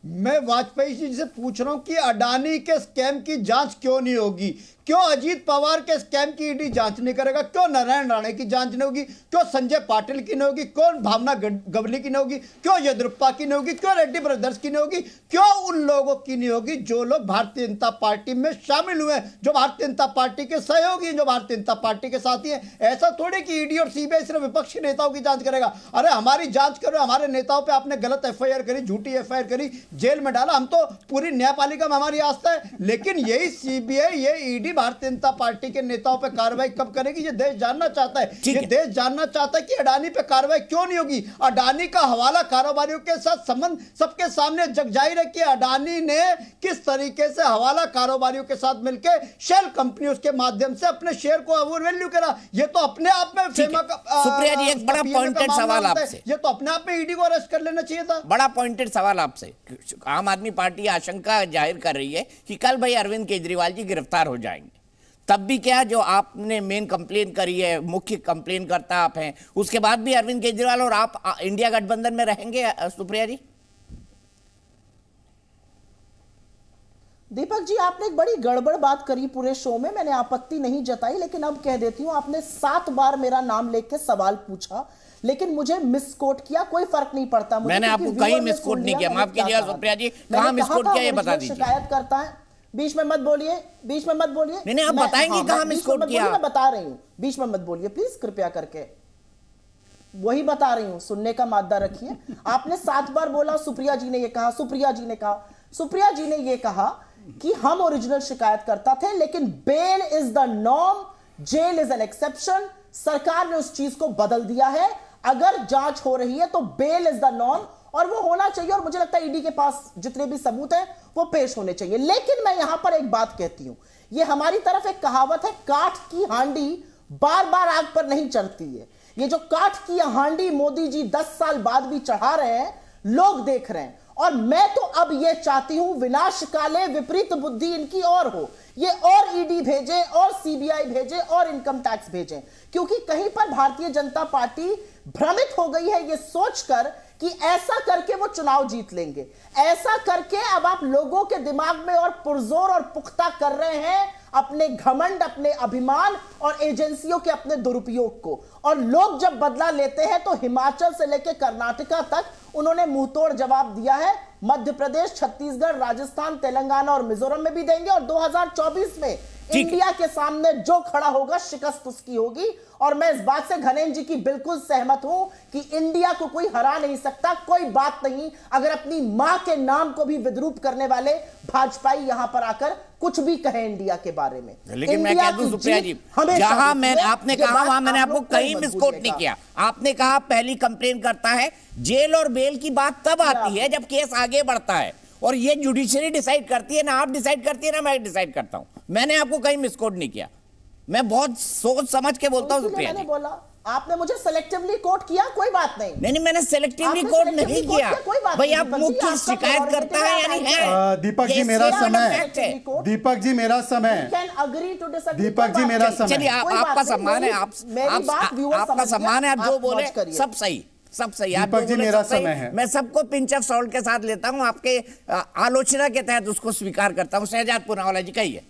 S16: मैं वाजपेयी जी से पूछ रहा हूं कि अडानी के स्कैम की जांच क्यों नहीं होगी, क्यों अजीत पवार के स्कैम की ईडी जांच नहीं करेगा, क्यों नारायण राणे की जांच नहीं होगी, क्यों संजय पाटिल की नहीं होगी, क्यों भावना गवली की नहीं होगी, क्यों येदियुरप्पा की नहीं होगी, क्यों रेड्डी ब्रदर्स की नहीं होगी, क्यों उन लोगों की नहीं होगी जो लोग भारतीय जनता पार्टी में शामिल हुए हैं, जो भारतीय जनता पार्टी के सहयोगी हैं, जो भारतीय जनता पार्टी के साथी हैं। ऐसा थोड़े कि ईडी और सीबीआई सिर्फ विपक्ष के नेताओं की जांच करेगा। अरे हमारी जांच करो, हमारे नेताओं पर आपने गलत एफआईआर करी, झूठी एफआईआर करी, जेल में डाला, हम तो पूरी न्यायपालिका में हमारी आस्था है। लेकिन यही सीबीआई, ये ईडी भारतीय जनता पार्टी के नेताओं पे कार्रवाई कब करेगी, ये देश जानना चाहता है। ये देश जानना चाहता है कि अडानी पे कार्रवाई क्यों नहीं होगी। अडानी का हवाला कारोबारियों के साथ संबंध सबके सामने जग जाहिर है कि अडानी ने किस तरीके से हवाला कारोबारियों के साथ मिलकर शेल कंपनियों के माध्यम से अपने शेयर को ओवर वैल्यू करा। ये तो अपने आप में
S1: सुप्रिया जी एक बड़ा पॉइंटेड सवाल आपसे,
S16: ये तो अपने आप में ईडी को अरेस्ट कर लेना चाहिए था।
S1: बड़ा पॉइंटेड सवाल आपसे। आम आदमी पार्टी आशंका जाहिर कर रही है कि कल भाई अरविंद केजरीवाल जी गिरफ्तार हो जाएंगे, तब भी क्या जो आपने मेन कंप्लेन करी है, मुख्य कंप्लेन करता आप हैं, उसके बाद भी अरविंद केजरीवाल और आप इंडिया गठबंधन में रहेंगे सुप्रिया जी?
S15: दीपक जी आपने एक बड़ी गड़बड़ बात करी पूरे शो में, मैंने आपत्ति नहीं जताई, लेकिन अब कह देती हूं, आपने 7 बार मेरा नाम लेके सवाल पूछा लेकिन मुझे मिसकोट किया, कोई फर्क नहीं पड़ता मुझे।
S1: मैंने आपको कहीं मिसकोट नहीं किया, माफ कीजिएगा सुप्रिया जी, कहां मिसकोट किया ये बता दीजिए।
S15: शिकायत करता है, बीच में मत बोलिए, बीच में मत बोलिए।
S1: नहीं आप बताएंगे कहां मिसकोट किया?
S15: मैं बता रही हूं, बीच में मत बोलिए प्लीज, कृपया करके, वही बता रही हूं, सुनने का मादा रखिए। आपने 7 बार बोला सुप्रिया जी ने ये कहा, सुप्रिया जी ने कहा, सुप्रिया जी ने ये कहा कि हम ओरिजिनल शिकायत करता थे, लेकिन bail is the norm, jail is an exception. सरकार ने उस चीज को बदल दिया है, अगर जांच हो रही है तो बेल इज द नॉर्म और वो होना चाहिए, और मुझे लगता है ईडी के पास जितने भी सबूत हैं वो पेश होने चाहिए। लेकिन मैं यहां पर एक बात कहती हूं, ये हमारी तरफ एक कहावत है, काठ की हांडी बार बार आग पर नहीं चढ़ती है। ये जो काठ की हांडी मोदी जी 10 साल बाद भी चढ़ा रहे हैं, लोग देख रहे हैं, और मैं तो अब ये चाहती हूं विनाश काले विपरीत बुद्धि इनकी और हो, ये और ईडी भेजे और सीबीआई भेजे और इनकम टैक्स भेजे, क्योंकि कहीं पर भारतीय जनता पार्टी भ्रमित हो गई है ये सोचकर कि ऐसा करके वो चुनाव जीत लेंगे। ऐसा करके अब आप लोगों के दिमाग में और पुरजोर और पुख्ता कर रहे हैं अपने घमंड, अपने अभिमान और एजेंसियों के अपने दुरुपयोग को। और लोग जब बदला लेते हैं तो हिमाचल से लेकर कर्नाटका तक उन्होंने मुंहतोड़ जवाब दिया है। मध्य प्रदेश, छत्तीसगढ़, राजस्थान, तेलंगाना और मिजोरम में भी देंगे, और 2024 में इंडिया के सामने जो खड़ा होगा शिकस्त उसकी होगी। और मैं इस बात से घनेन्द्र जी की बिल्कुल सहमत हूं कि इंडिया को कोई हरा नहीं सकता। कोई बात नहीं अगर अपनी मां के नाम को भी विद्रूप करने वाले भाजपाई यहां पर आकर कुछ भी कहे इंडिया के बारे में।
S1: लेकिन मैं कह दूं सुप्रिया जी, जहां मैं आपने कहा वहां मैंने आपको कहीं मिसकोट नहीं किया। आपने कहा पहली कंप्लेन करता है, जेल और बेल की बात तब आती है जब केस आगे बढ़ता है, और ये जुडिशरी डिसाइड करती है, ना आप डिसाइड करती है ना मैं डिसाइड करता हूं। मैंने आपको कहीं मिसकोट नहीं किया, मैं बहुत सोच समझ के बोलता हूं सुप्रिया जी।
S15: आपने मुझे सेलेक्टिवली कोट किया, कोई बात नहीं।
S1: नहीं, मैंने सेलेक्टिवली कोट नहीं किया। भाई आप मुख्य शिकायत करता है यानी है।
S13: दीपक जी मेरा समय, दीपक जी मेरा समय, दीपक जी मेरा समय।
S1: चलिए आपका सम्मान है, आपका सम्मान है, आप जो बोले सब सही, सब सही।
S13: दीपक जी मेरा समय है।
S1: मैं सबको पिंच ऑफ सॉल्ट के साथ लेता हूं, आपके आलोचना के तहत उसको स्वीकार करता हूं। शहजाद पूनावाला जी कहिए।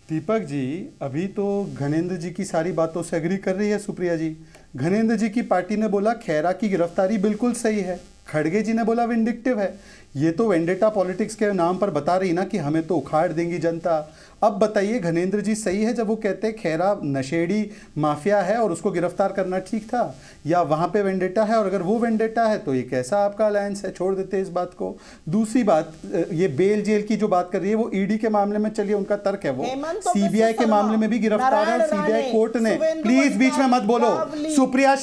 S13: दीपक जी अभी तो घनेंद्र जी की सारी बातों से एग्री कर रही है सुप्रिया जी। घनेंद्र जी की पार्टी ने बोला खैरा की गिरफ्तारी बिल्कुल सही है, खड़गे जी ने बोला विंडिक्टिव है। ये तो वेंडेटा पॉलिटिक्स के नाम पर बता रही ना कि हमें तो उखाड़ देंगी जनता। अब बताइए घनेंद्र जी सही है जब वो कहते हैं खैरा नशेड़ी माफिया है और उसको गिरफ्तार करना ठीक था, या वहां पे वेंडेटा है? और अगर वो वेंडेटा है तो ये कैसा आपका अलायंस है? छोड़ देते इस बात को। दूसरी बात, ये बेल जेल की जो बात कर रही है वो ईडी के मामले में, चलिए उनका तर्क है वो, सीबीआई के मामले में भी गिरफ्तार है। सीबीआई कोर्ट ने, प्लीज बीच में मत बोलो। Supriya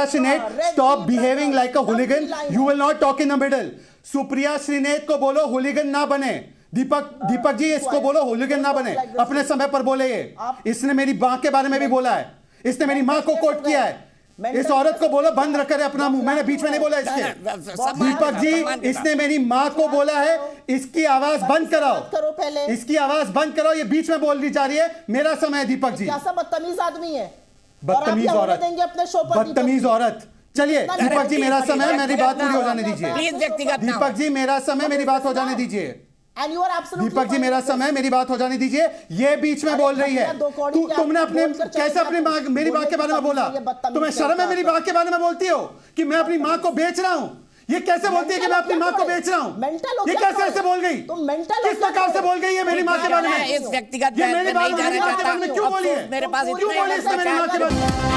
S13: Shrinate, stop behaving like a hooligan, you will not talk in the middle. Supriya Shrinate को बोलो हुलिगन ना बने। दीपक जी इसको बोलो हुलिगन ना बने, अपने समय पर बोले। ये इसने मेरी मां के बारे में भी बोला है, इसने मेरी मां को कोट किया है। इस औरत को बोलो बंद रखे अपना मुंह, मैंने बीच में नहीं बोला इसके। दीपक जी इसने मेरी मां को बोला है, इसकी आवाज बंद कराओ, इसकी आवाज बंद कराओ, ये बीच में बोलनी जा रही है। मेरा समय है दीपक जी।
S15: कैसा बदतमीज आदमी है,
S13: बदतमीज औरत, बदतमीज औरत। चलिए दीपक जी मेरा समय, मेरी बात पूरी हो जाने दीजिए। दीपक जी मेरा समय, मेरी बात हो जाने दीजिए। दीपक जी मेरा समय, मेरी बात हो जाने दीजिए। ये बीच में बोल रही है, तुमने अपने कैसे अपनी मेरी माँ के बारे में बोला? तुम्हें शर्म है मेरी माँ के बारे में बोलती हो कि मैं अपनी माँ को बेच रहा हूँ? ये कैसे बोलती है कि मैं अपनी माँ को बेच रहा हूँ? ये कैसे ऐसे बोल गई? किस प्रकार से बोल गई है मेरी माँ के बारे में?
S1: इस व्यक्तिगत
S13: ये मेरी बात में क्यों बोली है?
S1: मेरे पास
S13: क्यों बोली इसने मेरी माँ के बारे में?